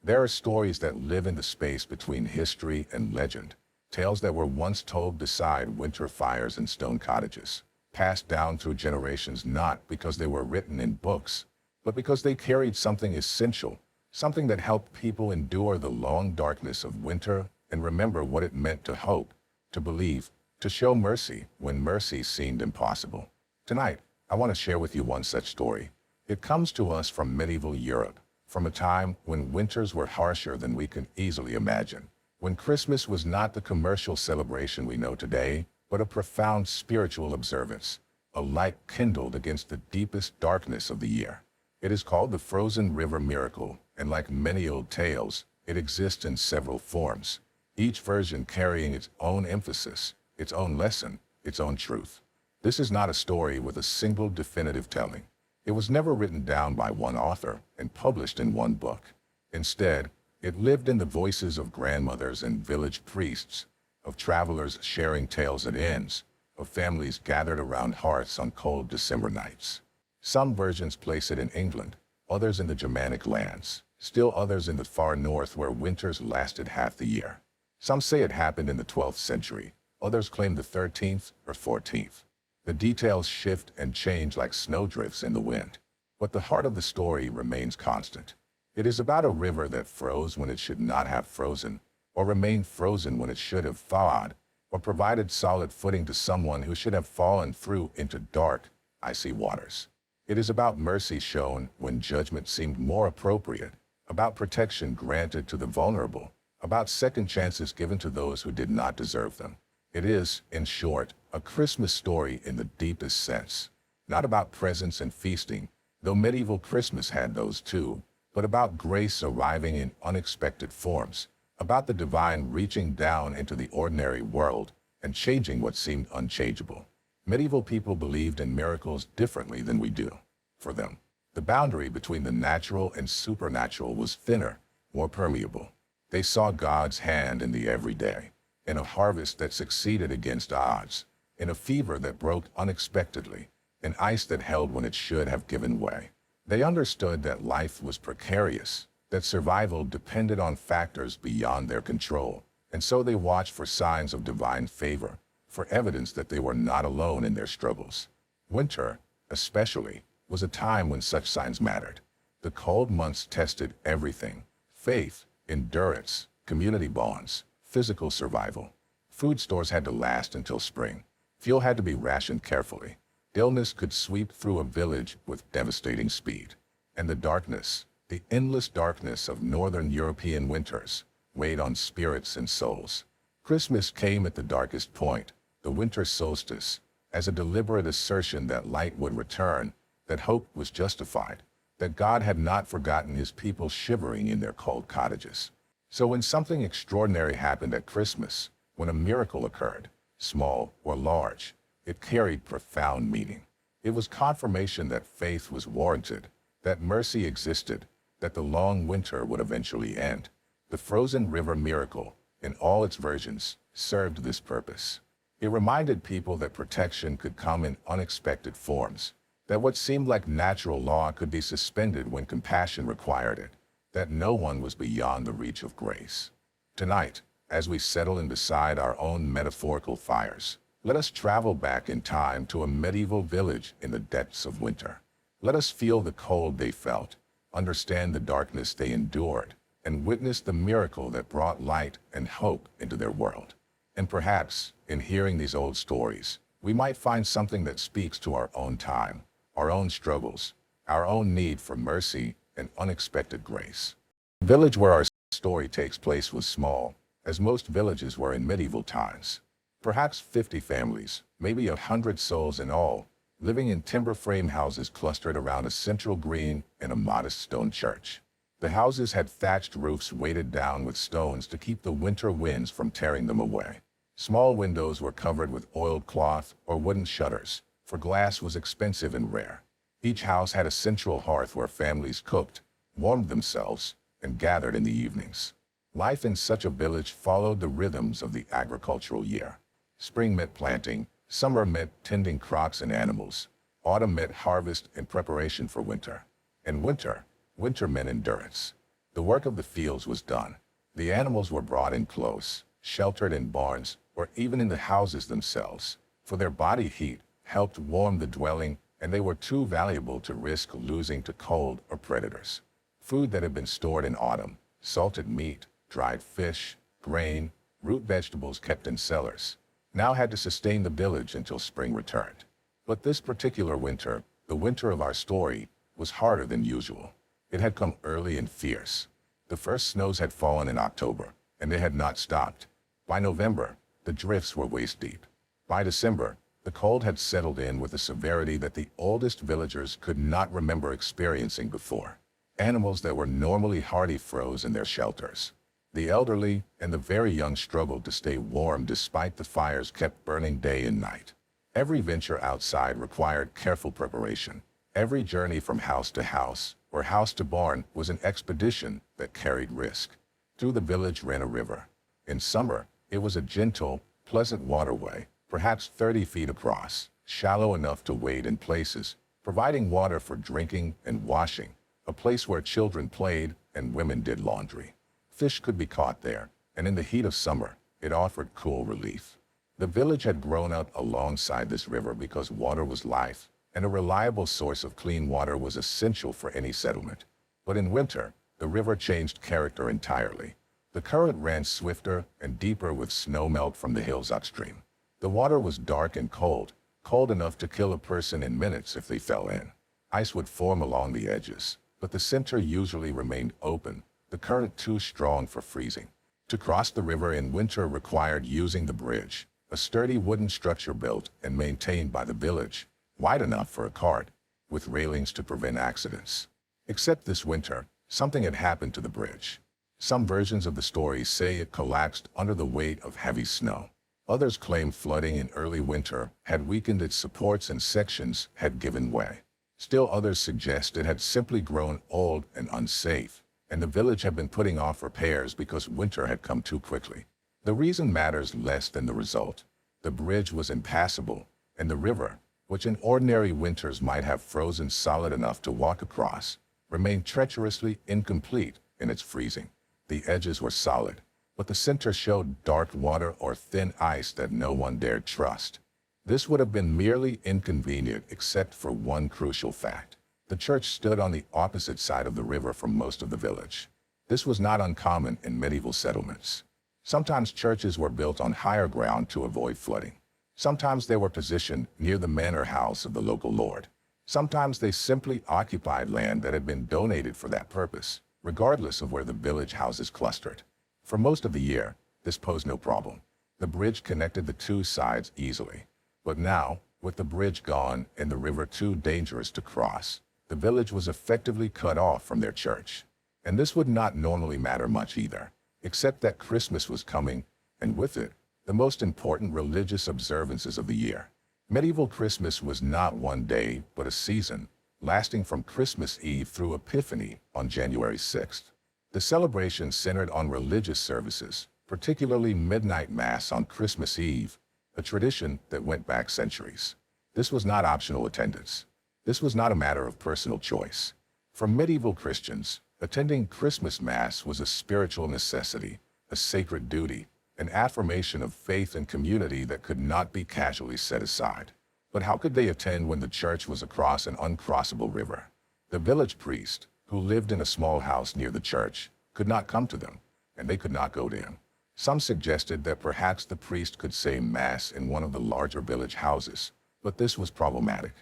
There are stories that live in the space between history and legend, tales that were once told beside winter fires in stone cottages, passed down through generations not because they were written in books, but because they carried something essential, something that helped people endure the long darkness of winter and remember what it meant to hope, to believe, to show mercy when mercy seemed impossible. Tonight, I want to share with you one such story. It comes to us from medieval Europe, from a time when winters were harsher than we can easily imagine, when Christmas was not the commercial celebration we know today, but a profound spiritual observance, a light kindled against the deepest darkness of the year. It is called the frozen river miracle, and like many old tales, it exists in several forms, each version carrying its own emphasis, its own lesson, its own truth. This is not a story with a single definitive telling. It was never written down by one author and published in one book. Instead, it lived in the voices of grandmothers and village priests, of travelers sharing tales at inns, of families gathered around hearths on cold December nights. Some versions place it in England, others in the Germanic lands, still others in the far north where winters lasted half the year. Some say it happened in the 12th century, others claim the 13th or 14th. The details shift and change like snowdrifts in the wind, but the heart of the story remains constant. It is about a river that froze when it should not have frozen, or remained frozen when it should have thawed, or provided solid footing to someone who should have fallen through into dark, icy waters. It is about mercy shown when judgment seemed more appropriate, about protection granted to the vulnerable, about second chances given to those who did not deserve them. It is, in short, a Christmas story in the deepest sense. Not about presents and feasting, though medieval Christmas had those too, but about grace arriving in unexpected forms, about the divine reaching down into the ordinary world and changing what seemed unchangeable. Medieval people believed in miracles differently than we do. For them, the boundary between the natural and supernatural was thinner, more permeable. They saw God's hand in the everyday, in a harvest that succeeded against odds, in a fever that broke unexpectedly, in ice that held when it should have given way. They understood that life was precarious, that survival depended on factors beyond their control, and so they watched for signs of divine favor, for evidence that they were not alone in their struggles. Winter, especially, was a time when such signs mattered. The cold months tested everything: faith, endurance, community bonds, physical survival. Food stores had to last until spring. Fuel had to be rationed carefully. Illness could sweep through a village with devastating speed. And the darkness, the endless darkness of northern European winters, weighed on spirits and souls. Christmas came at the darkest point, the winter solstice, as a deliberate assertion that light would return, that hope was justified, that God had not forgotten his people shivering in their cold cottages. So when something extraordinary happened at Christmas, when a miracle occurred, small or large, it carried profound meaning. It was confirmation that faith was warranted, that mercy existed, that the long winter would eventually end. The frozen river miracle, in all its versions, served this purpose. It reminded people that protection could come in unexpected forms, that what seemed like natural law could be suspended when compassion required it, that no one was beyond the reach of grace. Tonight, as we settle in beside our own metaphorical fires, let us travel back in time to a medieval village in the depths of winter. Let us feel the cold they felt, understand the darkness they endured, and witness the miracle that brought light and hope into their world. And perhaps, in hearing these old stories, we might find something that speaks to our own time, our own struggles, our own need for mercy and unexpected grace. The village where our story takes place was small, as most villages were in medieval times. Perhaps 50 families, maybe 100 souls in all, living in timber frame houses clustered around a central green and a modest stone church. The houses had thatched roofs weighted down with stones to keep the winter winds from tearing them away. Small windows were covered with oiled cloth or wooden shutters, for glass was expensive and rare. Each house had a central hearth where families cooked, warmed themselves, and gathered in the evenings. Life in such a village followed the rhythms of the agricultural year. Spring meant planting, summer meant tending crops and animals, autumn meant harvest and preparation for winter. And winter meant endurance. The work of the fields was done. The animals were brought in close, sheltered in barns, or even in the houses themselves, for their body heat helped warm the dwelling, and they were too valuable to risk losing to cold or predators. Food that had been stored in autumn, salted meat, dried fish, grain, root vegetables kept in cellars, now had to sustain the village until spring returned. But this particular winter, the winter of our story, was harder than usual. It had come early and fierce. The first snows had fallen in October, and they had not stopped. By November, the drifts were waist-deep. By December, the cold had settled in with a severity that the oldest villagers could not remember experiencing before. Animals that were normally hardy froze in their shelters. The elderly and the very young struggled to stay warm despite the fires kept burning day and night. Every venture outside required careful preparation. Every journey from house to house, or house to barn, was an expedition that carried risk. Through the village ran a river. In summer, it was a gentle, pleasant waterway, perhaps 30 feet across, shallow enough to wade in places, providing water for drinking and washing, a place where children played and women did laundry. Fish could be caught there, and in the heat of summer, it offered cool relief. The village had grown up alongside this river because water was life, and a reliable source of clean water was essential for any settlement. But in winter, the river changed character entirely. The current ran swifter and deeper with snow melt from the hills upstream. The water was dark and cold, cold enough to kill a person in minutes if they fell in. Ice would form along the edges, but the center usually remained open, the current too strong for freezing. To cross the river in winter required using the bridge, a sturdy wooden structure built and maintained by the village, wide enough for a cart, with railings to prevent accidents. Except this winter, something had happened to the bridge. Some versions of the story say it collapsed under the weight of heavy snow. Others claim flooding in early winter had weakened its supports and sections had given way. Still others suggest it had simply grown old and unsafe, and the village had been putting off repairs because winter had come too quickly. The reason matters less than the result. The bridge was impassable, and the river, which in ordinary winters might have frozen solid enough to walk across, remained treacherously incomplete in its freezing. The edges were solid, but the center showed dark water or thin ice that no one dared trust. This would have been merely inconvenient except for one crucial fact. The church stood on the opposite side of the river from most of the village. This was not uncommon in medieval settlements. Sometimes churches were built on higher ground to avoid flooding. Sometimes they were positioned near the manor house of the local lord. Sometimes they simply occupied land that had been donated for that purpose, regardless of where the village houses clustered. For most of the year, this posed no problem. The bridge connected the two sides easily. But now, with the bridge gone and the river too dangerous to cross, the village was effectively cut off from their church. And this would not normally matter much either, except that Christmas was coming, and with it, the most important religious observances of the year. Medieval Christmas was not one day, but a season, lasting from Christmas Eve through Epiphany on January 6th. The celebration centered on religious services, particularly midnight mass on Christmas Eve, a tradition that went back centuries. This was not optional attendance. This was not a matter of personal choice. For medieval Christians, attending Christmas Mass was a spiritual necessity, a sacred duty, an affirmation of faith and community that could not be casually set aside. But how could they attend when the church was across an uncrossable river? The village priest, who lived in a small house near the church, could not come to them, and they could not go to him. Some suggested that perhaps the priest could say Mass in one of the larger village houses, but this was problematic.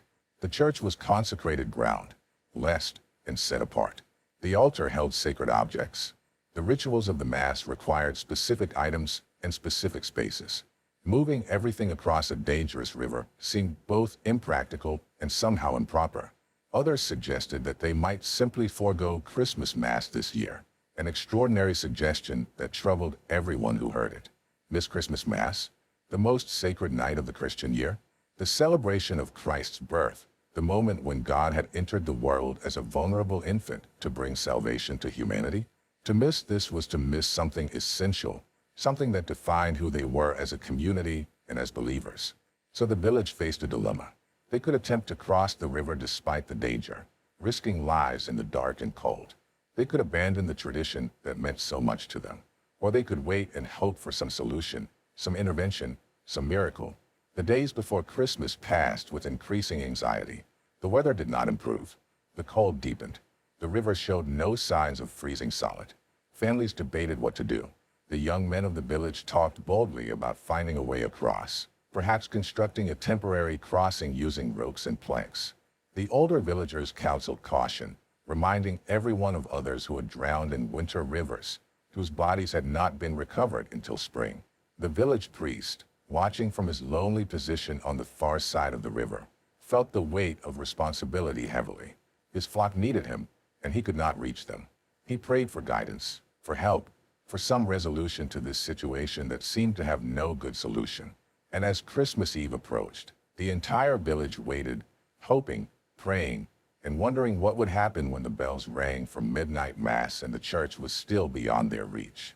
The church was consecrated ground, blessed and set apart. The altar held sacred objects. The rituals of the Mass required specific items and specific spaces. Moving everything across a dangerous river seemed both impractical and somehow improper. Others suggested that they might simply forego Christmas Mass this year, an extraordinary suggestion that troubled everyone who heard it. Miss Christmas Mass, the most sacred night of the Christian year, the celebration of Christ's birth, the moment when God had entered the world as a vulnerable infant to bring salvation to humanity. To miss this was to miss something essential, something that defined who they were as a community and as believers. So the village faced a dilemma. They could attempt to cross the river despite the danger, risking lives in the dark and cold. They could abandon the tradition that meant so much to them, or they could wait and hope for some solution, some intervention, some miracle. The days before Christmas passed with increasing anxiety. The weather did not improve. The cold deepened. The river showed no signs of freezing solid. Families debated what to do. The young men of the village talked boldly about finding a way across, perhaps constructing a temporary crossing using ropes and planks. The older villagers counseled caution, reminding everyone of others who had drowned in winter rivers, whose bodies had not been recovered until spring. The village priest, watching from his lonely position on the far side of the river, felt the weight of responsibility heavily. His flock needed him, and he could not reach them. He prayed for guidance, for help, for some resolution to this situation that seemed to have no good solution. And as Christmas Eve approached, the entire village waited, hoping, praying, and wondering what would happen when the bells rang for midnight mass and the church was still beyond their reach.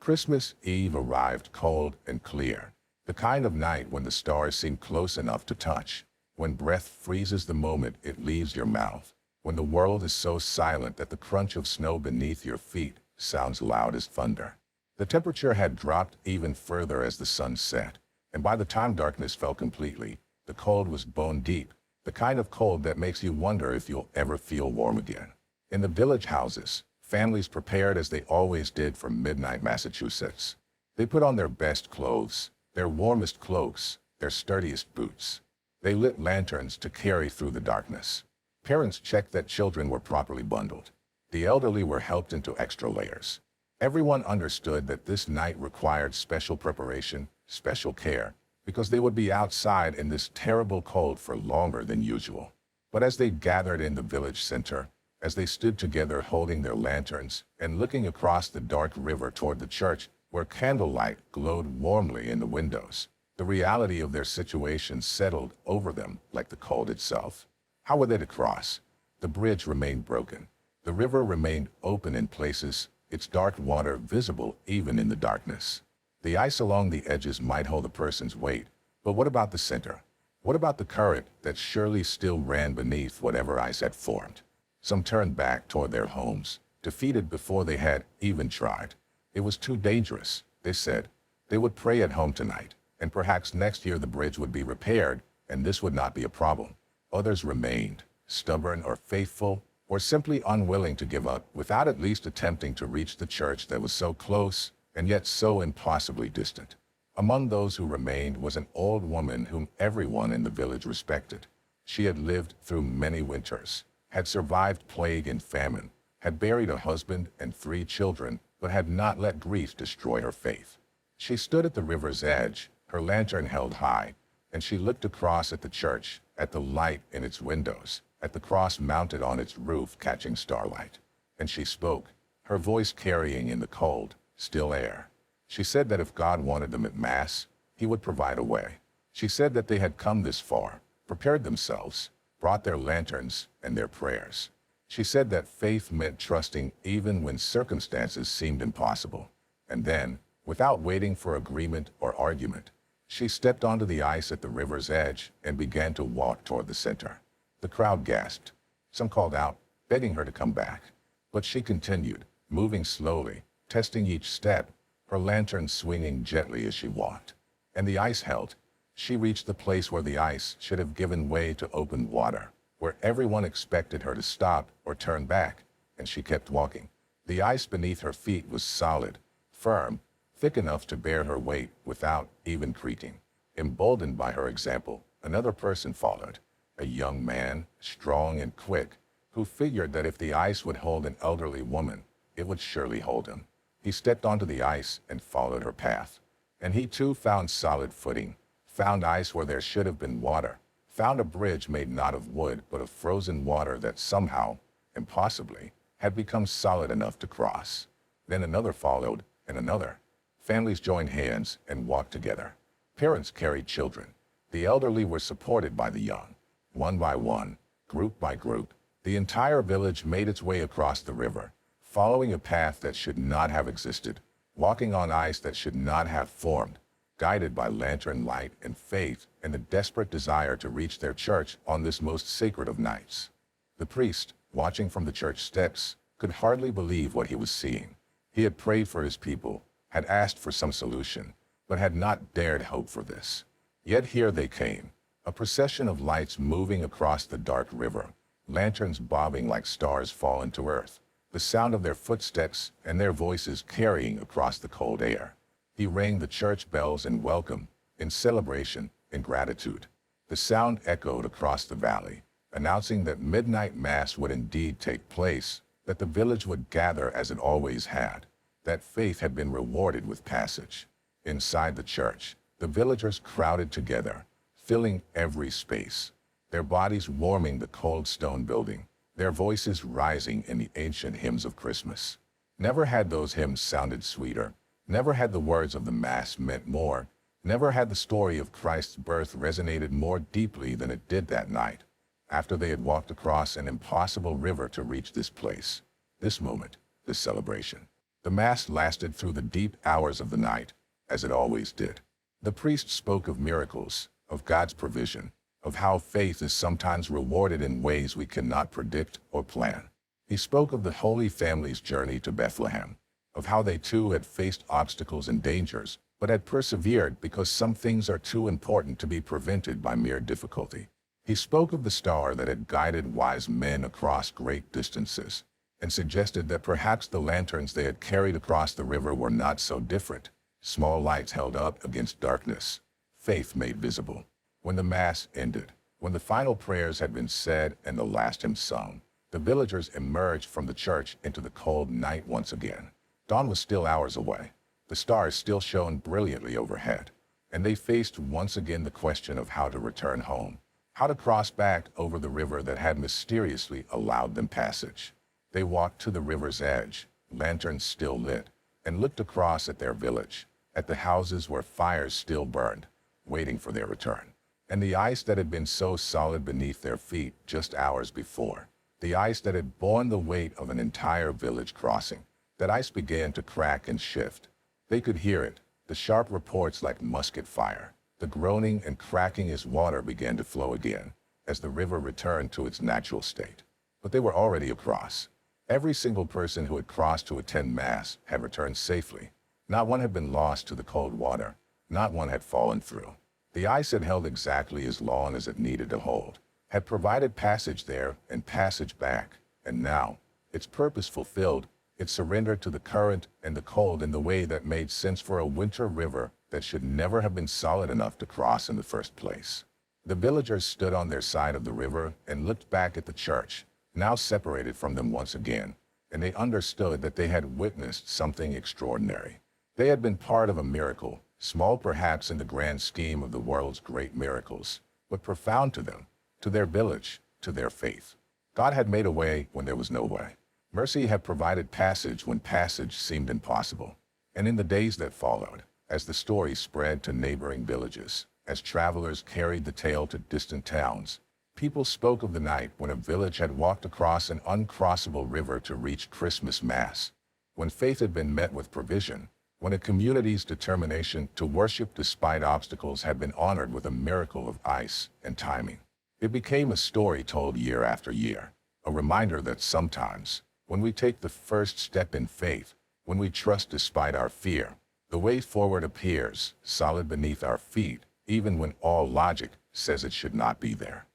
Christmas Eve arrived cold and clear, the kind of night when the stars seem close enough to touch, when breath freezes the moment it leaves your mouth, when the world is so silent that the crunch of snow beneath your feet sounds loud as thunder. The temperature had dropped even further as the sun set, and by the time darkness fell completely, the cold was bone deep, the kind of cold that makes you wonder if you'll ever feel warm again. In the village houses, families prepared as they always did for midnight Massachusetts. They put on their best clothes, their warmest cloaks, their sturdiest boots. They lit lanterns to carry through the darkness. Parents checked that children were properly bundled. The elderly were helped into extra layers. Everyone understood that this night required special preparation, special care, because they would be outside in this terrible cold for longer than usual. But as they gathered in the village center, as they stood together holding their lanterns and looking across the dark river toward the church where candlelight glowed warmly in the windows, the reality of their situation settled over them like the cold itself. How were they to cross? The bridge remained broken. The river remained open in places, its dark water visible even in the darkness. The ice along the edges might hold a person's weight, but what about the center? What about the current that surely still ran beneath whatever ice had formed? Some turned back toward their homes, defeated before they had even tried. It was too dangerous, they said. They would pray at home tonight, and perhaps next year the bridge would be repaired, and this would not be a problem. Others remained, stubborn or faithful, or simply unwilling to give up without at least attempting to reach the church that was so close and yet so impossibly distant. Among those who remained was an old woman whom everyone in the village respected. She had lived through many winters, had survived plague and famine, had buried a husband and 3 children, but had not let grief destroy her faith. She stood at the river's edge, her lantern held high, and she looked across at the church, at the light in its windows, at the cross mounted on its roof catching starlight. And she spoke, her voice carrying in the cold, still air. She said that if God wanted them at Mass, He would provide a way. She said that they had come this far, prepared themselves, brought their lanterns and their prayers. She said that faith meant trusting even when circumstances seemed impossible. And then, without waiting for agreement or argument, she stepped onto the ice at the river's edge and began to walk toward the center. The crowd gasped. Some called out, begging her to come back. But she continued, moving slowly, testing each step, her lantern swinging gently as she walked. And the ice held. She reached the place where the ice should have given way to open water, where everyone expected her to stop or turn back, and she kept walking. The ice beneath her feet was solid, firm, thick enough to bear her weight without even creaking. Emboldened by her example, another person followed, a young man, strong and quick, who figured that if the ice would hold an elderly woman, it would surely hold him. He stepped onto the ice and followed her path. And he too found solid footing, found ice where there should have been water, found a bridge made not of wood but of frozen water that somehow, impossibly, had become solid enough to cross. Then another followed, and another. Families joined hands and walked together. Parents carried children. The elderly were supported by the young. One by one, group by group, the entire village made its way across the river, following a path that should not have existed, walking on ice that should not have formed, guided by lantern light and faith and the desperate desire to reach their church on this most sacred of nights. The priest, watching from the church steps, could hardly believe what he was seeing. He had prayed for his people, had asked for some solution, but had not dared hope for this. Yet here they came, a procession of lights moving across the dark river, lanterns bobbing like stars fallen to earth, the sound of their footsteps and their voices carrying across the cold air. He rang the church bells in welcome, in celebration, in gratitude. The sound echoed across the valley, announcing that midnight mass would indeed take place, that the village would gather as it always had, that faith had been rewarded with passage. Inside the church, the villagers crowded together, filling every space, their bodies warming the cold stone building, their voices rising in the ancient hymns of Christmas. Never had those hymns sounded sweeter, never had the words of the Mass meant more, never had the story of Christ's birth resonated more deeply than it did that night, after they had walked across an impossible river to reach this place, this moment, this celebration. The Mass lasted through the deep hours of the night, as it always did. The priest spoke of miracles, of God's provision, of how faith is sometimes rewarded in ways we cannot predict or plan. He spoke of the Holy Family's journey to Bethlehem, of how they too had faced obstacles and dangers, but had persevered because some things are too important to be prevented by mere difficulty. He spoke of the star that had guided wise men across great distances, and suggested that perhaps the lanterns they had carried across the river were not so different, small lights held up against darkness, faith made visible. When the Mass ended, when the final prayers had been said and the last hymn sung, the villagers emerged from the church into the cold night once again. Dawn was still hours away. The stars still shone brilliantly overhead, and they faced once again the question of how to return home, how to cross back over the river that had mysteriously allowed them passage. They walked to the river's edge, lanterns still lit, and looked across at their village, at the houses where fires still burned, waiting for their return. And the ice that had been so solid beneath their feet just hours before, the ice that had borne the weight of an entire village crossing, that ice began to crack and shift. They could hear it, the sharp reports like musket fire, the groaning and cracking as water began to flow again, as the river returned to its natural state. But they were already across. Every single person who had crossed to attend Mass had returned safely. Not one had been lost to the cold water, not one had fallen through. The ice had held exactly as long as it needed to hold, had provided passage there and passage back, and now, its purpose fulfilled, it surrendered to the current and the cold in the way that made sense for a winter river that should never have been solid enough to cross in the first place. The villagers stood on their side of the river and looked back at the church, now separated from them once again, and they understood that they had witnessed something extraordinary. They had been part of a miracle, small perhaps in the grand scheme of the world's great miracles, but profound to them, to their village, to their faith. God had made a way when there was no way. Mercy had provided passage when passage seemed impossible. And in the days that followed, as the story spread to neighboring villages, as travelers carried the tale to distant towns, people spoke of the night when a village had walked across an uncrossable river to reach Christmas Mass, when faith had been met with provision, when a community's determination to worship despite obstacles had been honored with a miracle of ice and timing. It became a story told year after year, a reminder that sometimes, when we take the first step in faith, when we trust despite our fear, the way forward appears, solid beneath our feet, even when all logic says it should not be there.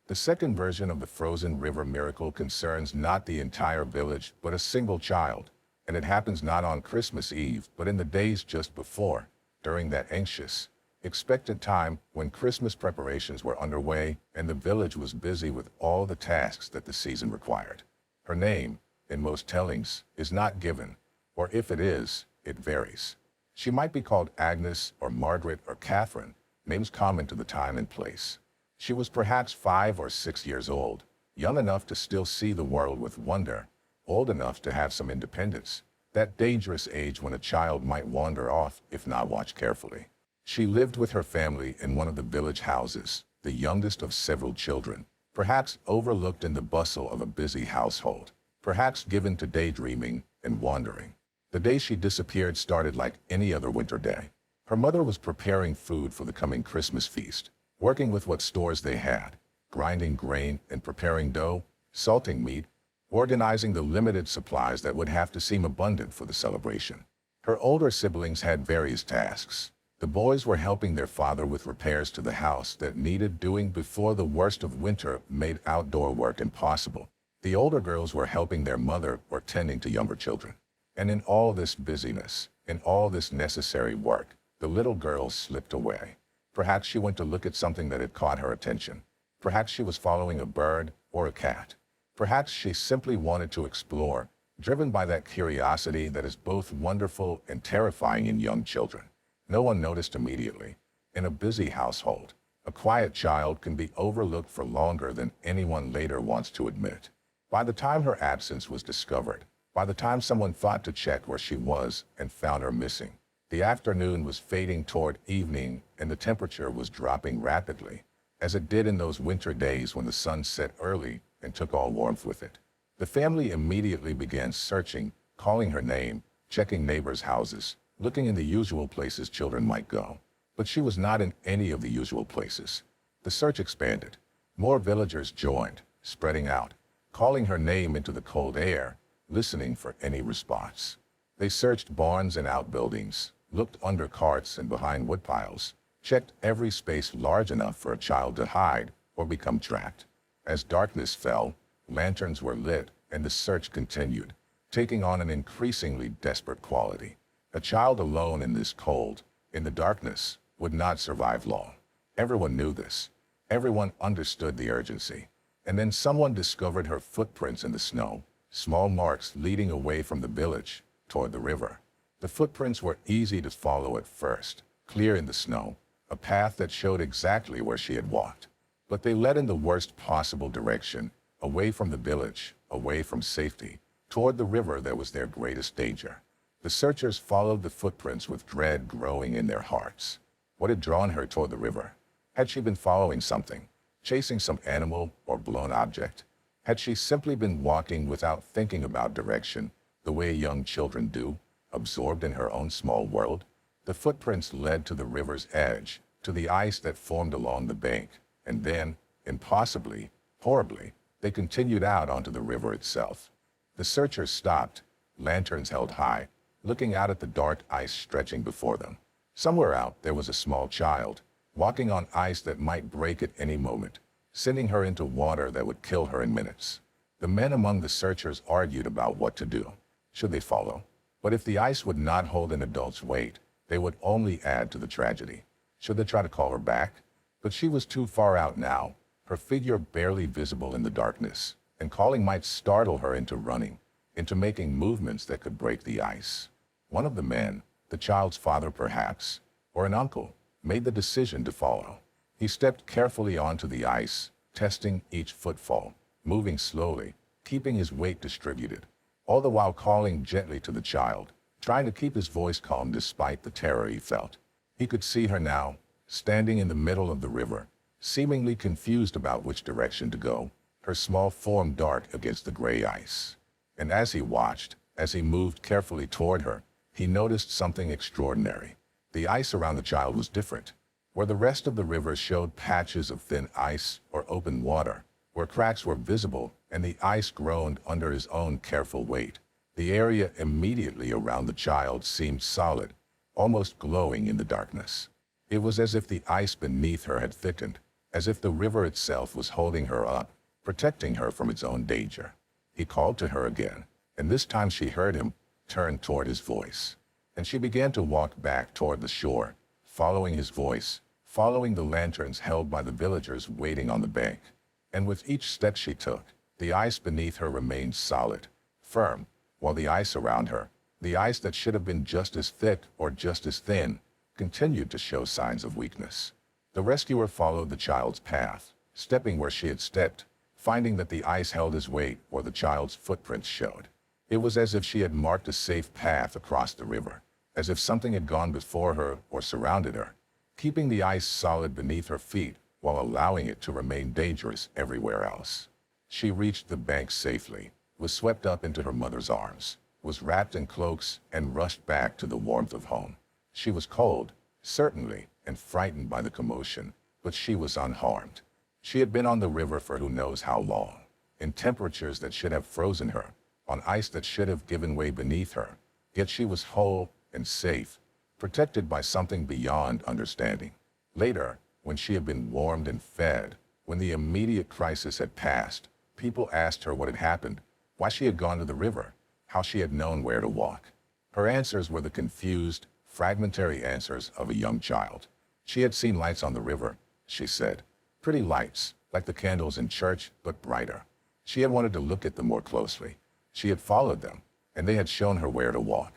The second version of the frozen river miracle concerns not the entire village, but a single child. And it happens not on Christmas Eve, but in the days just before, during that anxious, expectant time when Christmas preparations were underway and the village was busy with all the tasks that the season required. Her name, in most tellings, is not given, or if it is, it varies. She might be called Agnes or Margaret or Catherine, names common to the time and place. She was perhaps 5 or 6 years old, young enough to still see the world with wonder, old enough to have some independence, that dangerous age when a child might wander off if not watched carefully. She lived with her family in one of the village houses, the youngest of several children, perhaps overlooked in the bustle of a busy household, perhaps given to daydreaming and wandering. The day she disappeared started like any other winter day. Her mother was preparing food for the coming Christmas feast, working with what stores they had, grinding grain and preparing dough, salting meat. organizing the limited supplies that would have to seem abundant for the celebration. Her older siblings had various tasks. The boys were helping their father with repairs to the house that needed doing before the worst of winter made outdoor work impossible. The older girls were helping their mother or tending to younger children. And in all this busyness, in all this necessary work, the little girl slipped away. Perhaps she went to look at something that had caught her attention. Perhaps she was following a bird or a cat. Perhaps she simply wanted to explore, driven by that curiosity that is both wonderful and terrifying in young children. No one noticed immediately. In a busy household, a quiet child can be overlooked for longer than anyone later wants to admit. By the time her absence was discovered, by the time someone thought to check where she was and found her missing, the afternoon was fading toward evening and the temperature was dropping rapidly, as it did in those winter days when the sun set early and took all warmth with it. The family immediately began searching, calling her name, checking neighbors' houses, looking in the usual places children might go. But she was not in any of the usual places. The search expanded. More villagers joined, spreading out, calling her name into the cold air, listening for any response. They searched barns and outbuildings, looked under carts and behind woodpiles, checked every space large enough for a child to hide or become trapped. As darkness fell, lanterns were lit and the search continued, taking on an increasingly desperate quality. A child alone in this cold, in the darkness, would not survive long. Everyone knew this. Everyone understood the urgency. And then someone discovered her footprints in the snow, small marks leading away from the village toward the river. The footprints were easy to follow at first, clear in the snow, a path that showed exactly where she had walked. But they led in the worst possible direction, away from the village, away from safety, toward the river that was their greatest danger. The searchers followed the footprints with dread growing in their hearts. What had drawn her toward the river? Had she been following something, chasing some animal or blown object? Had she simply been walking without thinking about direction, the way young children do, absorbed in her own small world? The footprints led to the river's edge, to the ice that formed along the bank, and then, impossibly, horribly, they continued out onto the river itself. The searchers stopped, lanterns held high, looking out at the dark ice stretching before them. Somewhere out there was a small child, walking on ice that might break at any moment, sending her into water that would kill her in minutes. The men among the searchers argued about what to do. Should they follow? But if the ice would not hold an adult's weight, they would only add to the tragedy. Should they try to call her back? But she was too far out now, her figure barely visible in the darkness, and calling might startle her into running, into making movements that could break the ice. One of the men, the child's father perhaps, or an uncle, made the decision to follow. He stepped carefully onto the ice, testing each footfall, moving slowly, keeping his weight distributed, all the while calling gently to the child, trying to keep his voice calm despite the terror he felt. He could see her now, standing in the middle of the river, seemingly confused about which direction to go, her small form dark against the gray ice. And as he watched, as he moved carefully toward her, he noticed something extraordinary. The ice around the child was different. Where the rest of the river showed patches of thin ice or open water, where cracks were visible and the ice groaned under his own careful weight, the area immediately around the child seemed solid, almost glowing in the darkness. It was as if the ice beneath her had thickened, as if the river itself was holding her up, protecting her from its own danger. He called to her again, and this time she heard him, turned toward his voice. And she began to walk back toward the shore, following his voice, following the lanterns held by the villagers waiting on the bank. And with each step she took, the ice beneath her remained solid, firm, while the ice around her, the ice that should have been just as thick or just as thin, continued to show signs of weakness. The rescuer followed the child's path, stepping where she had stepped, finding that the ice held his weight or the child's footprints showed. It was as if she had marked a safe path across the river, as if something had gone before her or surrounded her, keeping the ice solid beneath her feet while allowing it to remain dangerous everywhere else. She reached the bank safely, was swept up into her mother's arms, was wrapped in cloaks and rushed back to the warmth of home. She was cold, certainly, and frightened by the commotion, but she was unharmed. She had been on the river for who knows how long. in temperatures that should have frozen her, on ice that should have given way beneath her. Yet she was whole and safe, protected by something beyond understanding. Later, when she had been warmed and fed, when the immediate crisis had passed, people asked her what had happened, why she had gone to the river, how she had known where to walk. Her answers were the confused, fragmentary answers of a young child. She had seen lights on the river, she said. Pretty lights, like the candles in church, but brighter. She had wanted to look at them more closely. She had followed them, and they had shown her where to walk.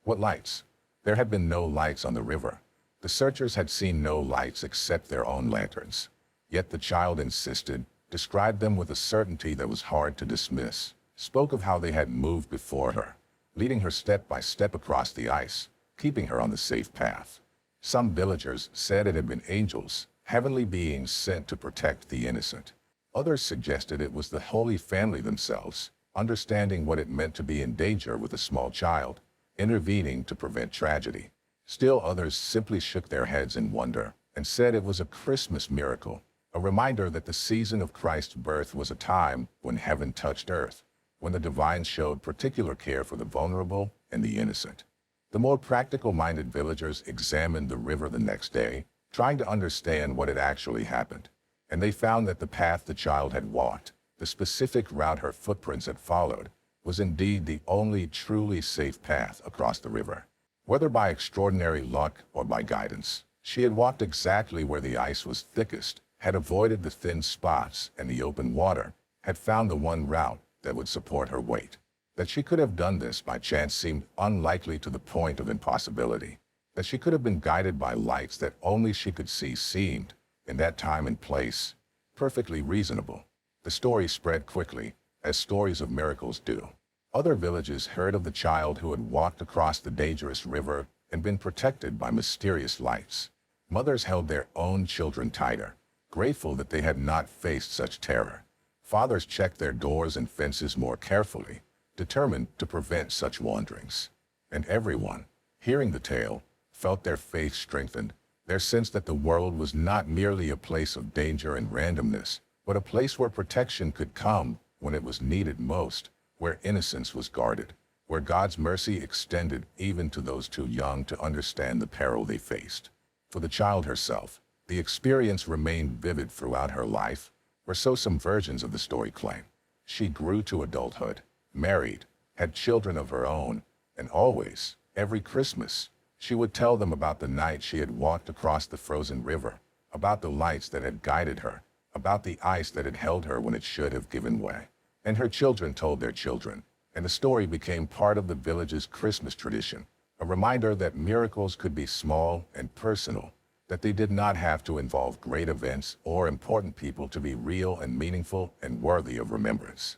What lights? There had been no lights on the river. The searchers had seen no lights except their own lanterns. Yet the child insisted, described them with a certainty that was hard to dismiss, spoke of how they had moved before her, leading her step by step across the ice, keeping her on the safe path. Some villagers said it had been angels, heavenly beings sent to protect the innocent. Others suggested it was the Holy Family themselves, understanding what it meant to be in danger with a small child, intervening to prevent tragedy. Still others simply shook their heads in wonder and said it was a Christmas miracle, a reminder that the season of Christ's birth was a time when heaven touched earth, when the divine showed particular care for the vulnerable and the innocent. The more practical-minded villagers examined the river the next day, trying to understand what had actually happened, and they found that the path the child had walked, the specific route her footprints had followed, was indeed the only truly safe path across the river. Whether by extraordinary luck or by guidance, she had walked exactly where the ice was thickest, had avoided the thin spots and the open water, had found the one route that would support her weight. That she could have done this by chance seemed unlikely to the point of impossibility. That she could have been guided by lights that only she could see seemed, in that time and place, perfectly reasonable. The story spread quickly, as stories of miracles do. Other villages heard of the child who had walked across the dangerous river and been protected by mysterious lights. Mothers held their own children tighter, grateful that they had not faced such terror. Fathers checked their doors and fences more carefully, determined to prevent such wanderings. And everyone, hearing the tale, felt their faith strengthened, their sense that the world was not merely a place of danger and randomness, but a place where protection could come when it was needed most, where innocence was guarded, where God's mercy extended even to those too young to understand the peril they faced. For the child herself, the experience remained vivid throughout her life, or so some versions of the story claim. She grew to adulthood, married, had children of her own, and always, every Christmas, she would tell them about the night she had walked across the frozen river, about the lights that had guided her, about the ice that had held her when it should have given way. And her children told their children, and the story became part of the village's Christmas tradition, a reminder that miracles could be small and personal, that they did not have to involve great events or important people to be real and meaningful and worthy of remembrance.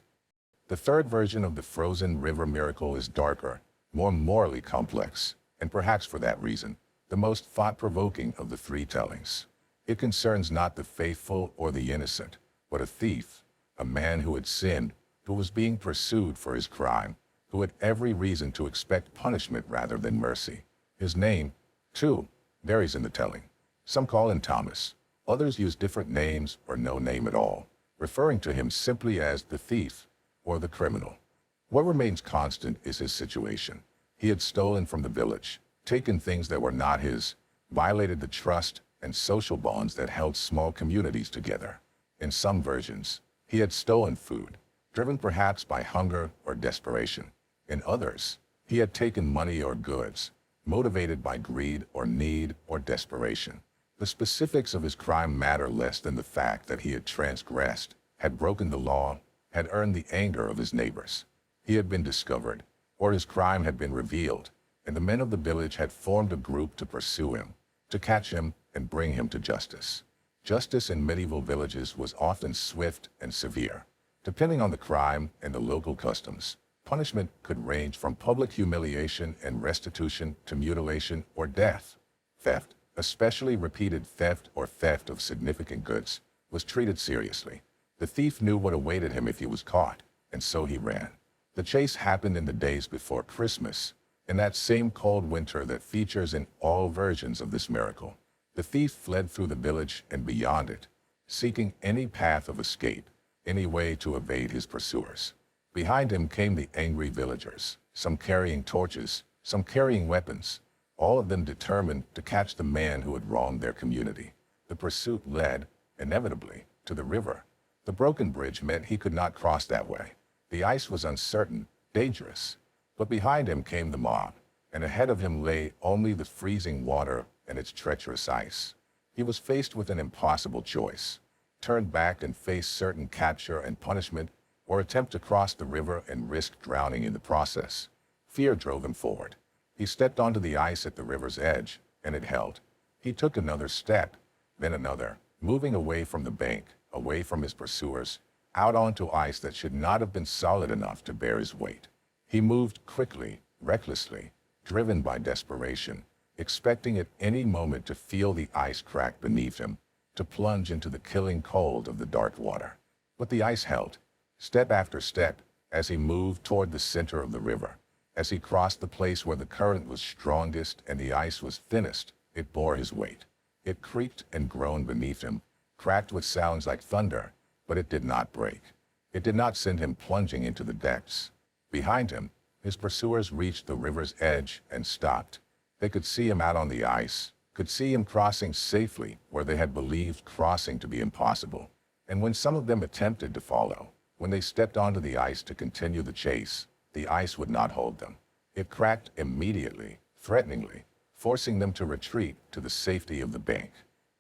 The third version of the frozen river miracle is darker, more morally complex, and perhaps for that reason, the most thought-provoking of the three tellings. It concerns not the faithful or the innocent, but a thief, a man who had sinned, who was being pursued for his crime, who had every reason to expect punishment rather than mercy. His name, too, varies in the telling. Some call him Thomas. Others use different names or no name at all, referring to him simply as the thief or the criminal. What remains constant is his situation. He had stolen from the village, taken things that were not his, violated the trust and social bonds that held small communities together. In some versions, he had stolen food, driven perhaps by hunger or desperation. In others, he had taken money or goods, motivated by greed or need or desperation. The specifics of his crime matter less than the fact that he had transgressed, had broken the law, had earned the anger of his neighbors. He had been discovered, or his crime had been revealed, and the men of the village had formed a group to pursue him, to catch him and bring him to justice. Justice in medieval villages was often swift and severe. Depending on the crime and the local customs, punishment could range from public humiliation and restitution to mutilation or death. Theft, especially repeated theft or theft of significant goods, was treated seriously. The thief knew what awaited him if he was caught, and so he ran. The chase happened in the days before Christmas, in that same cold winter that features in all versions of this miracle. The thief fled through the village and beyond it, seeking any path of escape, any way to evade his pursuers. Behind him came the angry villagers, some carrying torches, some carrying weapons, all of them determined to catch the man who had wronged their community. The pursuit led, inevitably, to the river. The broken bridge meant he could not cross that way. The ice was uncertain, dangerous. But behind him came the mob, and ahead of him lay only the freezing water and its treacherous ice. He was faced with an impossible choice: turn back and face certain capture and punishment, or attempt to cross the river and risk drowning in the process. Fear drove him forward. He stepped onto the ice at the river's edge, and it held. He took another step, then another, moving away from the bank, away from his pursuers, out onto ice that should not have been solid enough to bear his weight. He moved quickly, recklessly, driven by desperation, expecting at any moment to feel the ice crack beneath him, to plunge into the killing cold of the dark water. But the ice held, step after step, as he moved toward the center of the river. As he crossed the place where the current was strongest and the ice was thinnest, it bore his weight. It creaked and groaned beneath him, cracked with sounds like thunder, but it did not break. It did not send him plunging into the depths. Behind him, his pursuers reached the river's edge and stopped. They could see him out on the ice, could see him crossing safely where they had believed crossing to be impossible. And when some of them attempted to follow, when they stepped onto the ice to continue the chase, the ice would not hold them. It cracked immediately, threateningly, forcing them to retreat to the safety of the bank.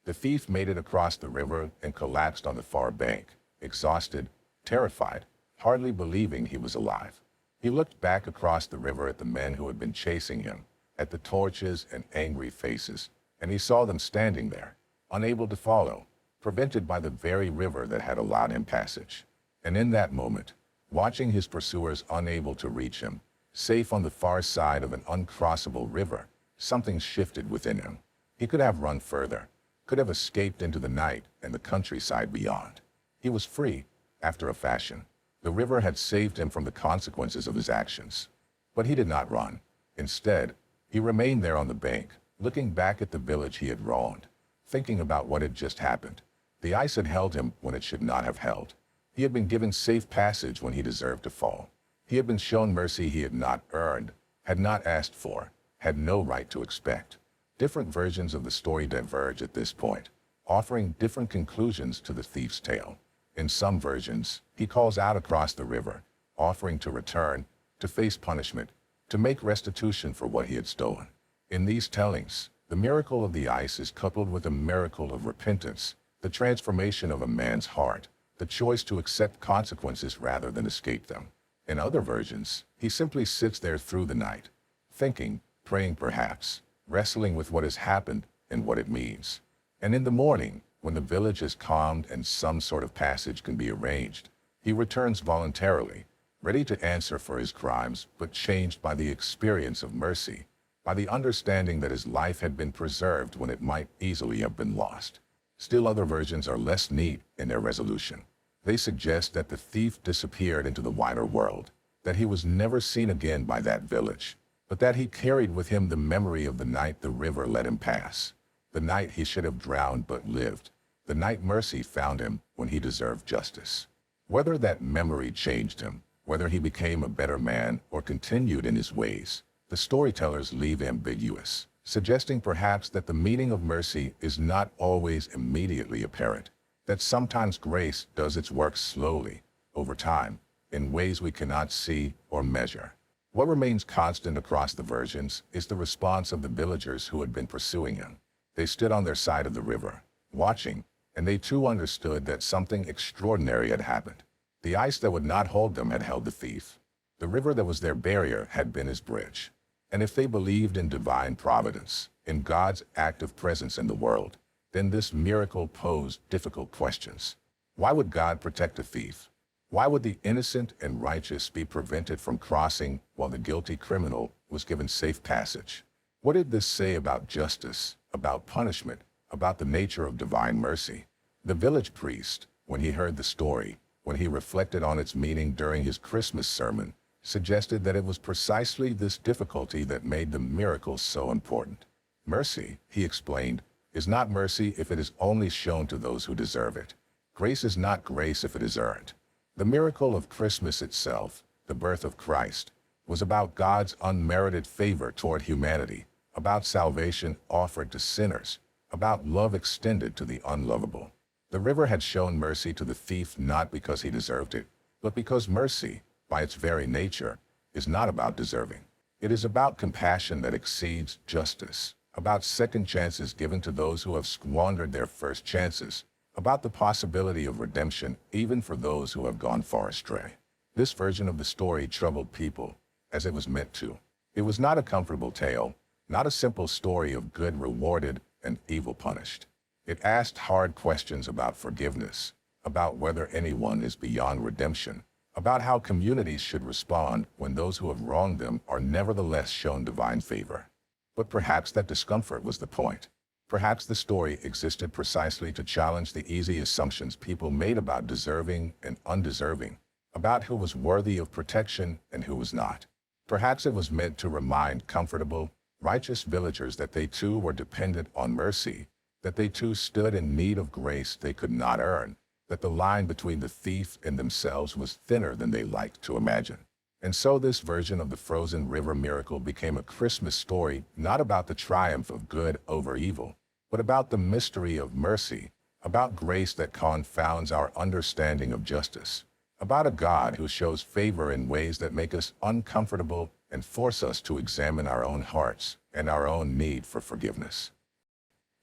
The thief made it across the river and collapsed on the far bank, exhausted, terrified, hardly believing he was alive. He looked back across the river at the men who had been chasing him, at the torches and angry faces, and he saw them standing there, unable to follow, prevented by the very river that had allowed him passage. And in that moment, watching his pursuers unable to reach him, safe on the far side of an uncrossable river, something shifted within him. He could have run further, could have escaped into the night and the countryside beyond. He was free, after a fashion. The river had saved him from the consequences of his actions. But he did not run. Instead, he remained there on the bank, looking back at the village he had wronged, thinking about what had just happened. The ice had held him when it should not have held. He had been given safe passage when he deserved to fall. He had been shown mercy he had not earned, had not asked for, had no right to expect. Different versions of the story diverge at this point, offering different conclusions to the thief's tale. In some versions, he calls out across the river, offering to return, to face punishment, to make restitution for what he had stolen. In these tellings, the miracle of the ice is coupled with a miracle of repentance, the transformation of a man's heart, the choice to accept consequences rather than escape them. In other versions, he simply sits there through the night, thinking, praying perhaps, wrestling with what has happened and what it means. And in the morning, when the village is calmed and some sort of passage can be arranged, he returns voluntarily, ready to answer for his crimes, but changed by the experience of mercy, by the understanding that his life had been preserved when it might easily have been lost. Still other versions are less neat in their resolution. They suggest that the thief disappeared into the wider world, that he was never seen again by that village, but that he carried with him the memory of the night the river let him pass, the night he should have drowned but lived, the night mercy found him when he deserved justice. Whether that memory changed him, whether he became a better man or continued in his ways, the storytellers leave ambiguous, suggesting perhaps that the meaning of mercy is not always immediately apparent, that sometimes grace does its work slowly, over time, in ways we cannot see or measure. What remains constant across the versions is the response of the villagers who had been pursuing him. They stood on their side of the river, watching, and they too understood that something extraordinary had happened. The ice that would not hold them had held the thief. The river that was their barrier had been his bridge. And if they believed in divine providence, in God's active presence in the world, then this miracle posed difficult questions. Why would God protect a thief? Why would the innocent and righteous be prevented from crossing while the guilty criminal was given safe passage? What did this say about justice, about punishment, about the nature of divine mercy? The village priest, when he heard the story, when he reflected on its meaning during his Christmas sermon, suggested that it was precisely this difficulty that made the miracle so important. Mercy, he explained, is not mercy if it is only shown to those who deserve it. Grace is not grace if it is earned. The miracle of Christmas itself, the birth of Christ, was about God's unmerited favor toward humanity, about salvation offered to sinners, about love extended to the unlovable. The river had shown mercy to the thief not because he deserved it, but because mercy, by its very nature, is not about deserving. It is about compassion that exceeds justice, about second chances given to those who have squandered their first chances, about the possibility of redemption even for those who have gone far astray. This version of the story troubled people, as it was meant to. It was not a comfortable tale, not a simple story of good rewarded and evil punished. It asked hard questions about forgiveness, about whether anyone is beyond redemption, about how communities should respond when those who have wronged them are nevertheless shown divine favor. But perhaps that discomfort was the point. Perhaps the story existed precisely to challenge the easy assumptions people made about deserving and undeserving, about who was worthy of protection and who was not. Perhaps it was meant to remind comfortable, righteous villagers that they too were dependent on mercy, that they too stood in need of grace they could not earn, that the line between the thief and themselves was thinner than they liked to imagine. And so this version of the frozen river miracle became a Christmas story not about the triumph of good over evil, but about the mystery of mercy, about grace that confounds our understanding of justice, about a God who shows favor in ways that make us uncomfortable and force us to examine our own hearts and our own need for forgiveness.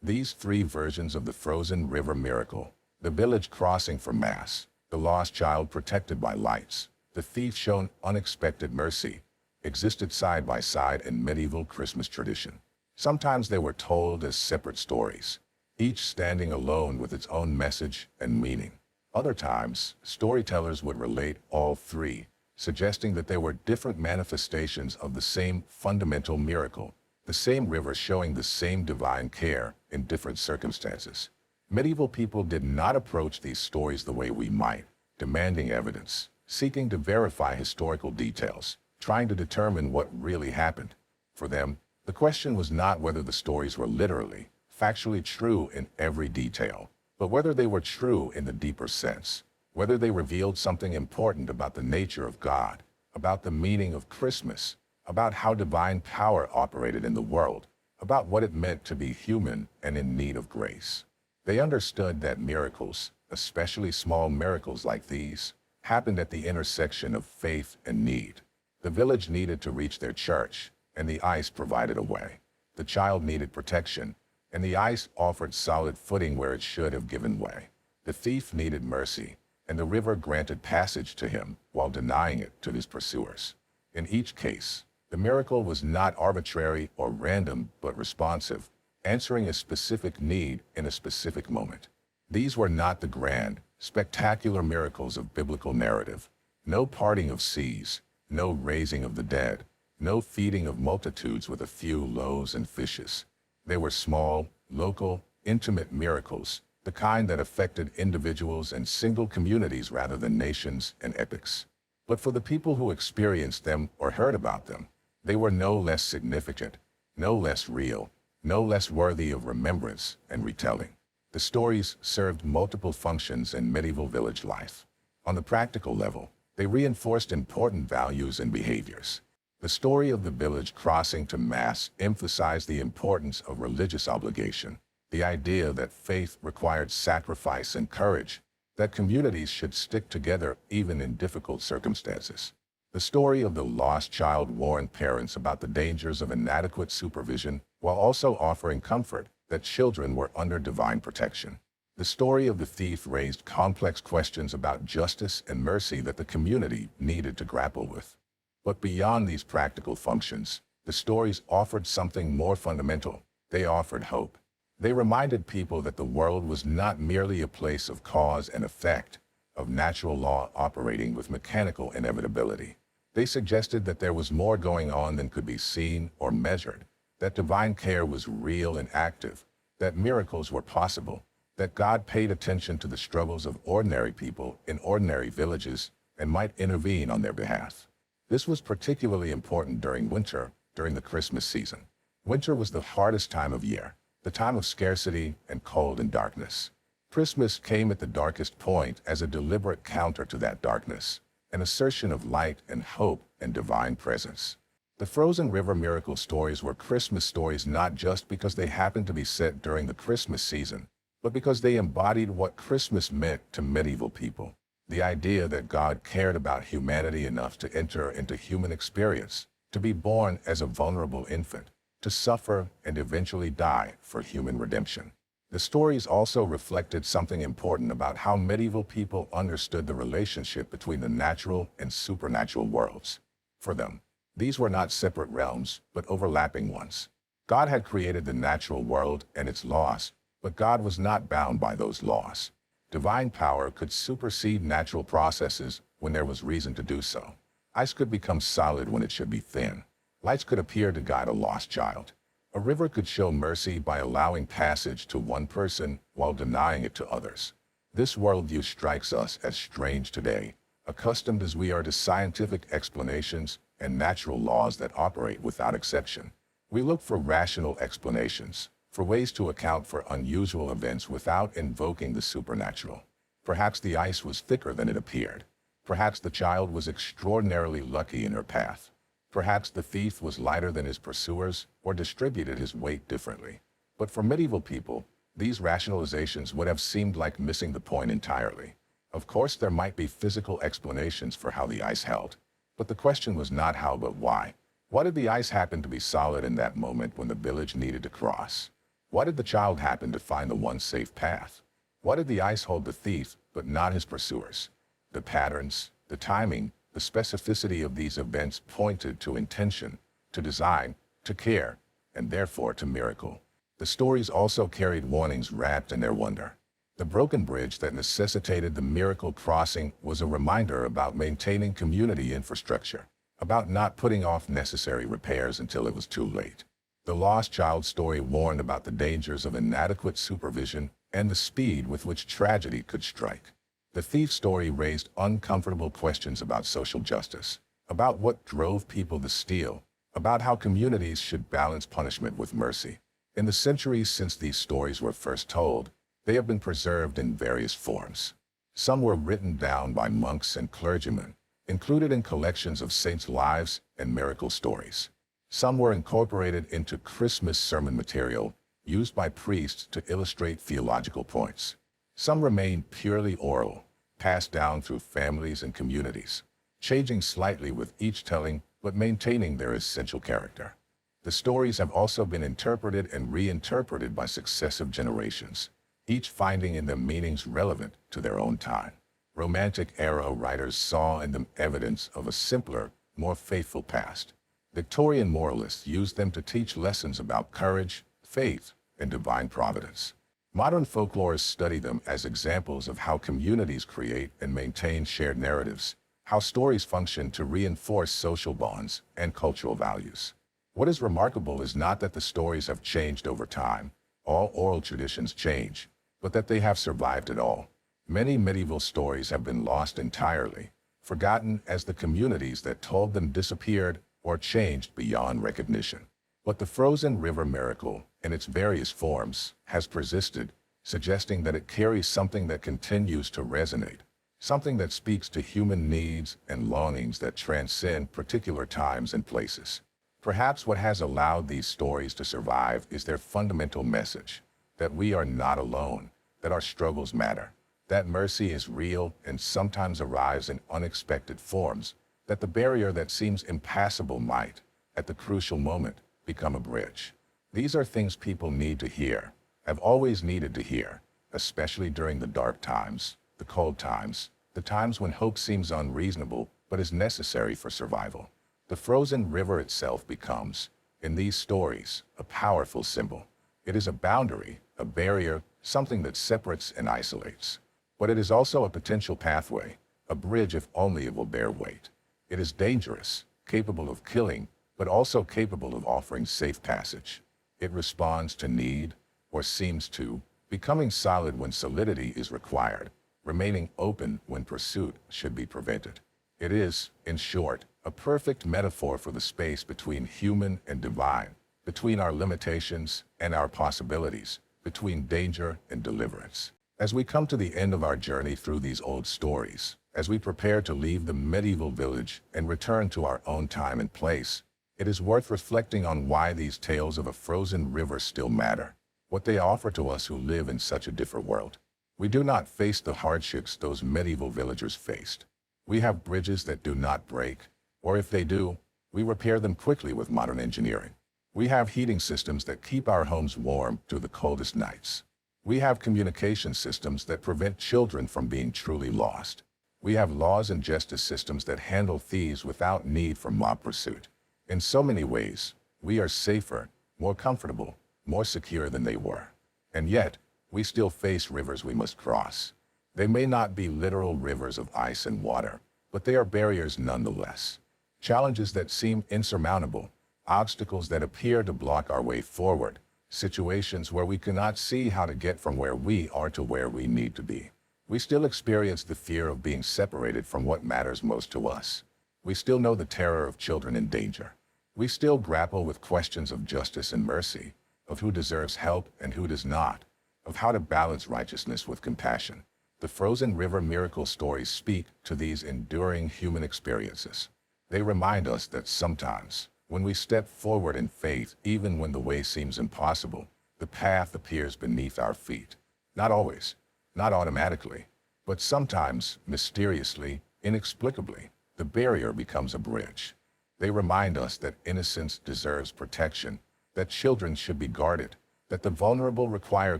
These three versions of the frozen river miracle, the village crossing for Mass, the lost child protected by lights, the thief shown unexpected mercy, existed side by side in medieval Christmas tradition. Sometimes they were told as separate stories, each standing alone with its own message and meaning. Other times, storytellers would relate all three, suggesting that they were different manifestations of the same fundamental miracle, the same river showing the same divine care in different circumstances. Medieval people did not approach these stories the way we might, demanding evidence, seeking to verify historical details, trying to determine what really happened. For them, the question was not whether the stories were literally, factually true in every detail, but whether they were true in the deeper sense, whether they revealed something important about the nature of God, about the meaning of Christmas, about how divine power operated in the world, about what it meant to be human and in need of grace. They understood that miracles, especially small miracles like these, happened at the intersection of faith and need. The village needed to reach their church, and the ice provided a way. The child needed protection, and the ice offered solid footing where it should have given way. The thief needed mercy, and the river granted passage to him while denying it to his pursuers. In each case, the miracle was not arbitrary or random but responsive, answering a specific need in a specific moment. These were not the grand, spectacular miracles of biblical narrative. No parting of seas, no raising of the dead, no feeding of multitudes with a few loaves and fishes. They were small, local, intimate miracles, the kind that affected individuals and single communities rather than nations and epics. But for the people who experienced them or heard about them, they were no less significant, no less real, no less worthy of remembrance and retelling. The stories served multiple functions in medieval village life. On the practical level, they reinforced important values and behaviors. The story of the village crossing to Mass emphasized the importance of religious obligation, the idea that faith required sacrifice and courage, that communities should stick together even in difficult circumstances. The story of the lost child warned parents about the dangers of inadequate supervision while also offering comfort that children were under divine protection. The story of the thief raised complex questions about justice and mercy that the community needed to grapple with. But beyond these practical functions, the stories offered something more fundamental. They offered hope. They reminded people that the world was not merely a place of cause and effect, of natural law operating with mechanical inevitability. They suggested that there was more going on than could be seen or measured, that divine care was real and active, that miracles were possible, that God paid attention to the struggles of ordinary people in ordinary villages and might intervene on their behalf. This was particularly important during winter, during the Christmas season. Winter was the hardest time of year, the time of scarcity and cold and darkness. Christmas came at the darkest point as a deliberate counter to that darkness, an assertion of light and hope and divine presence. The frozen river miracle stories were Christmas stories not just because they happened to be set during the Christmas season, but because they embodied what Christmas meant to medieval people. The idea that God cared about humanity enough to enter into human experience, to be born as a vulnerable infant, to suffer and eventually die for human redemption. The stories also reflected something important about how medieval people understood the relationship between the natural and supernatural worlds. For them, these were not separate realms, but overlapping ones. God had created the natural world and its laws, but God was not bound by those laws. Divine power could supersede natural processes when there was reason to do so. Ice could become solid when it should be thin. Lights could appear to guide a lost child. A river could show mercy by allowing passage to one person while denying it to others. This worldview strikes us as strange today, accustomed as we are to scientific explanations and natural laws that operate without exception. We look for rational explanations, for ways to account for unusual events without invoking the supernatural. Perhaps the ice was thicker than it appeared. Perhaps the child was extraordinarily lucky in her path. Perhaps the thief was lighter than his pursuers or distributed his weight differently. But for medieval people, these rationalizations would have seemed like missing the point entirely. Of course, there might be physical explanations for how the ice held. But the question was not how but why. Why did the ice happen to be solid in that moment when the village needed to cross? Why did the child happen to find the one safe path? Why did the ice hold the thief but not his pursuers? The patterns, the timing, the specificity of these events pointed to intention, to design, to care, and therefore to miracle. The stories also carried warnings wrapped in their wonder. The broken bridge that necessitated the miracle crossing was a reminder about maintaining community infrastructure, about not putting off necessary repairs until it was too late. The lost child story warned about the dangers of inadequate supervision and the speed with which tragedy could strike. The thief story raised uncomfortable questions about social justice, about what drove people to steal, about how communities should balance punishment with mercy. In the centuries since these stories were first told, they have been preserved in various forms. Some were written down by monks and clergymen, included in collections of saints' lives and miracle stories. Some were incorporated into Christmas sermon material, used by priests to illustrate theological points. Some remain purely oral, passed down through families and communities, changing slightly with each telling but maintaining their essential character. The stories have also been interpreted and reinterpreted by successive generations, each finding in them meanings relevant to their own time. Romantic-era writers saw in them evidence of a simpler, more faithful past. Victorian moralists used them to teach lessons about courage, faith, and divine providence. Modern folklorists study them as examples of how communities create and maintain shared narratives, how stories function to reinforce social bonds and cultural values. What is remarkable is not that the stories have changed over time. All oral traditions change, but that they have survived at all. Many medieval stories have been lost entirely, forgotten as the communities that told them disappeared or changed beyond recognition. But the frozen river miracle, in its various forms, has persisted, suggesting that it carries something that continues to resonate, something that speaks to human needs and longings that transcend particular times and places. Perhaps what has allowed these stories to survive is their fundamental message, that we are not alone, that our struggles matter, that mercy is real and sometimes arrives in unexpected forms, that the barrier that seems impassable might, at the crucial moment, become a bridge. These are things people need to hear, have always needed to hear, especially during the dark times, the cold times, the times when hope seems unreasonable but is necessary for survival. The frozen river itself becomes, in these stories, a powerful symbol. It is a boundary, a barrier, something that separates and isolates. But it is also a potential pathway, a bridge if only it will bear weight. It is dangerous, capable of killing, but also capable of offering safe passage. It responds to need, or seems to, becoming solid when solidity is required, remaining open when pursuit should be prevented. It is, in short, a perfect metaphor for the space between human and divine, between our limitations and our possibilities, between danger and deliverance. As we come to the end of our journey through these old stories, as we prepare to leave the medieval village and return to our own time and place, it is worth reflecting on why these tales of a frozen river still matter, what they offer to us who live in such a different world. We do not face the hardships those medieval villagers faced. We have bridges that do not break, or if they do, we repair them quickly with modern engineering. We have heating systems that keep our homes warm through the coldest nights. We have communication systems that prevent children from being truly lost. We have laws and justice systems that handle thieves without need for mob pursuit. In so many ways, we are safer, more comfortable, more secure than they were. And yet, we still face rivers we must cross. They may not be literal rivers of ice and water, but they are barriers nonetheless. Challenges that seem insurmountable, obstacles that appear to block our way forward, situations where we cannot see how to get from where we are to where we need to be. We still experience the fear of being separated from what matters most to us. We still know the terror of children in danger. We still grapple with questions of justice and mercy, of who deserves help and who does not, of how to balance righteousness with compassion. The frozen river miracle stories speak to these enduring human experiences. They remind us that sometimes, when we step forward in faith, even when the way seems impossible, the path appears beneath our feet. Not always, not automatically, but sometimes, mysteriously, inexplicably, the barrier becomes a bridge. They remind us that innocence deserves protection, that children should be guarded, that the vulnerable require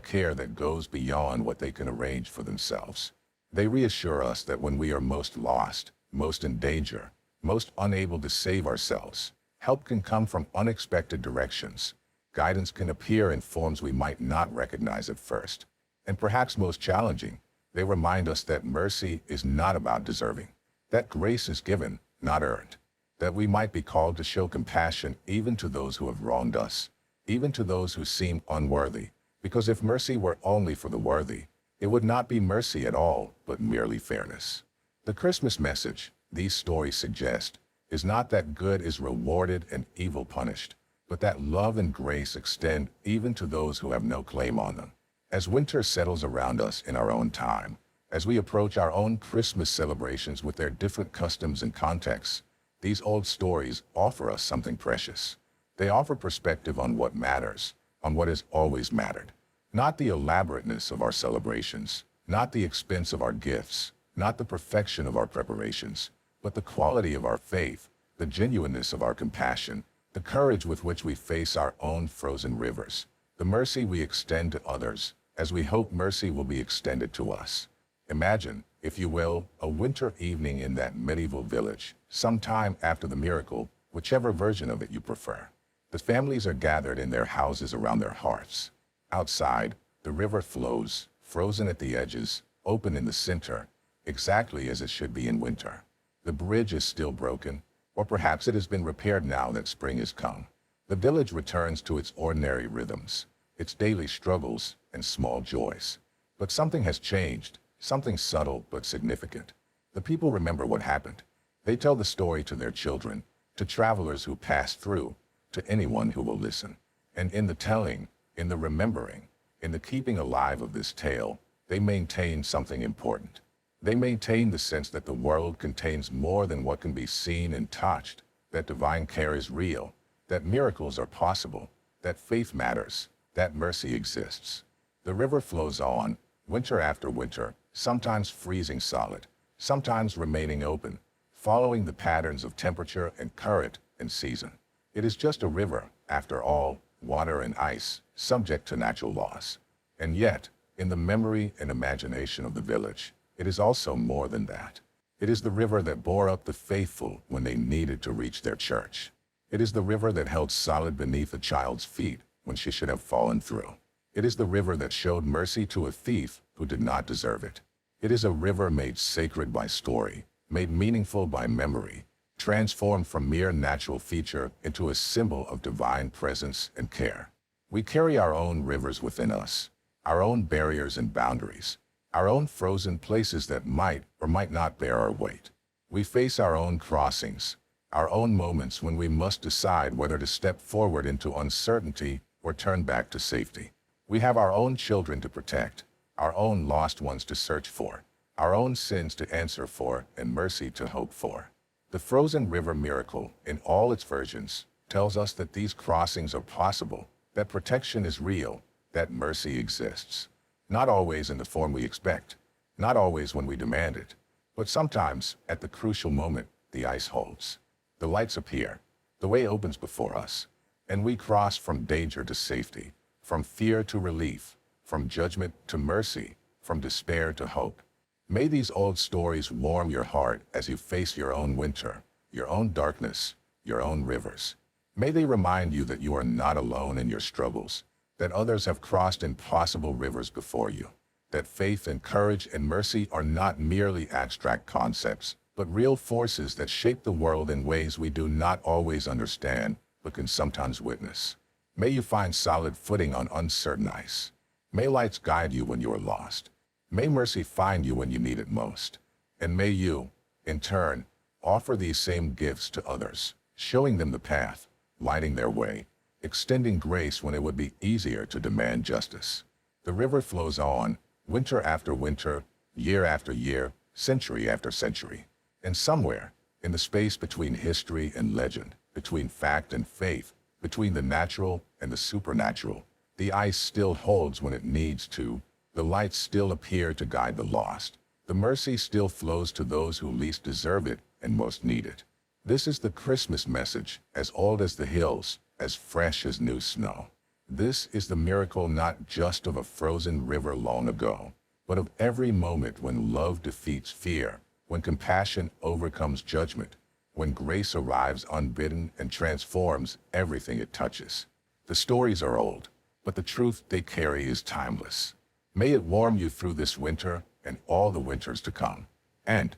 care that goes beyond what they can arrange for themselves. They reassure us that when we are most lost, most in danger, most unable to save ourselves, help can come from unexpected directions. Guidance can appear in forms we might not recognize at first. And perhaps most challenging, they remind us that mercy is not about deserving, that grace is given, not earned, that we might be called to show compassion even to those who have wronged us, even to those who seem unworthy, because if mercy were only for the worthy, it would not be mercy at all, but merely fairness. The Christmas message, these stories suggest, is not that good is rewarded and evil punished, but that love and grace extend even to those who have no claim on them. As winter settles around us in our own time, as we approach our own Christmas celebrations with their different customs and contexts, these old stories offer us something precious. They offer perspective on what matters, on what has always mattered. Not the elaborateness of our celebrations, not the expense of our gifts, not the perfection of our preparations, but the quality of our faith, the genuineness of our compassion, the courage with which we face our own frozen rivers, the mercy we extend to others, as we hope mercy will be extended to us. Imagine, if you will, a winter evening in that medieval village, sometime after the miracle, whichever version of it you prefer. The families are gathered in their houses around their hearths. Outside, the river flows, frozen at the edges, open in the center, exactly as it should be in winter. The bridge is still broken, or perhaps it has been repaired now that spring has come. The village returns to its ordinary rhythms, its daily struggles and small joys. But something has changed, something subtle but significant. The people remember what happened. They tell the story to their children, to travelers who pass through, to anyone who will listen. And in the telling, in the remembering, in the keeping alive of this tale, they maintain something important. They maintain the sense that the world contains more than what can be seen and touched, that divine care is real, that miracles are possible, that faith matters, that mercy exists. The river flows on, winter after winter, sometimes freezing solid, sometimes remaining open, following the patterns of temperature and current and season. It is just a river, after all, water and ice, subject to natural laws. And yet, in the memory and imagination of the village, it is also more than that. It is the river that bore up the faithful when they needed to reach their church. It is the river that held solid beneath a child's feet when she should have fallen through. It is the river that showed mercy to a thief who did not deserve it. It is a river made sacred by story, made meaningful by memory, transformed from mere natural feature into a symbol of divine presence and care. We carry our own rivers within us, our own barriers and boundaries, our own frozen places that might or might not bear our weight. We face our own crossings, our own moments when we must decide whether to step forward into uncertainty or turn back to safety. We have our own children to protect, our own lost ones to search for, our own sins to answer for, and mercy to hope for. The frozen river miracle, in all its versions, tells us that these crossings are possible, that protection is real, that mercy exists. Not always in the form we expect, not always when we demand it, but sometimes, at the crucial moment, the ice holds. The lights appear, the way opens before us, and we cross from danger to safety, from fear to relief, from judgment to mercy, from despair to hope. May these old stories warm your heart as you face your own winter, your own darkness, your own rivers. May they remind you that you are not alone in your struggles, that others have crossed impossible rivers before you, that faith and courage and mercy are not merely abstract concepts, but real forces that shape the world in ways we do not always understand, but can sometimes witness. May you find solid footing on uncertain ice. May lights guide you when you are lost. May mercy find you when you need it most. And may you, in turn, offer these same gifts to others, showing them the path, lighting their way, extending grace when it would be easier to demand justice. The river flows on, winter after winter, year after year, century after century. And somewhere, in the space between history and legend, between fact and faith, between the natural and the supernatural, the ice still holds when it needs to, the lights still appear to guide the lost, the mercy still flows to those who least deserve it and most need it. This is the Christmas message, as old as the hills, as fresh as new snow. This is the miracle not just of a frozen river long ago, but of every moment when love defeats fear, when compassion overcomes judgment, when grace arrives unbidden and transforms everything it touches. The stories are old, but the truth they carry is timeless. May it warm you through this winter and all the winters to come. And